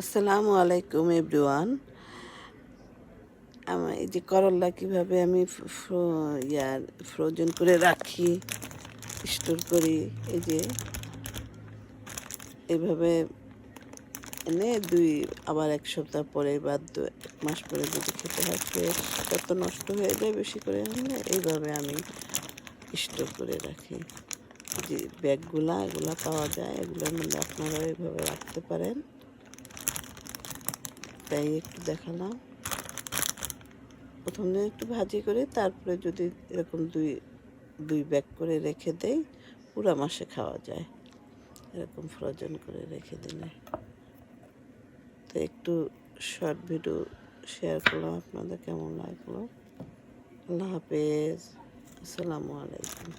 আসসালামু আলাইকুম এভরিওয়ান। এই যে করল্লা কিভাবে আমি ফ্রোজেন করে রাখি, স্টোর করি, এই যে এইভাবে এনে আবার 1 সপ্তাহ পরে বা 1 মাস পরে যদি খেতে হয় ফ্রেশটা তো নষ্ট হয়ে যায় বেশি করে আনলে। এইভাবে আমি স্টোর করে রাখি। যে এগুলা পাওয়া যায়, এগুলোর মধ্যে আপনারাও এইভাবে রাখতে পারেন, তাই একটু দেখালাম। প্রথম দিন একটু ভাজি করে তারপরে যদি এরকম দুই ব্যাগ করে রেখে দেই, পুরা মাসে খাওয়া যায় এরকম ফ্রোজেন করে রেখে দিলে। তো একটু শর্ট ভিডিও শেয়ার করলাম, আপনাদের কেমন লাগলো। আল্লাহ হাফেজ, আসসালামু আলাইকুম।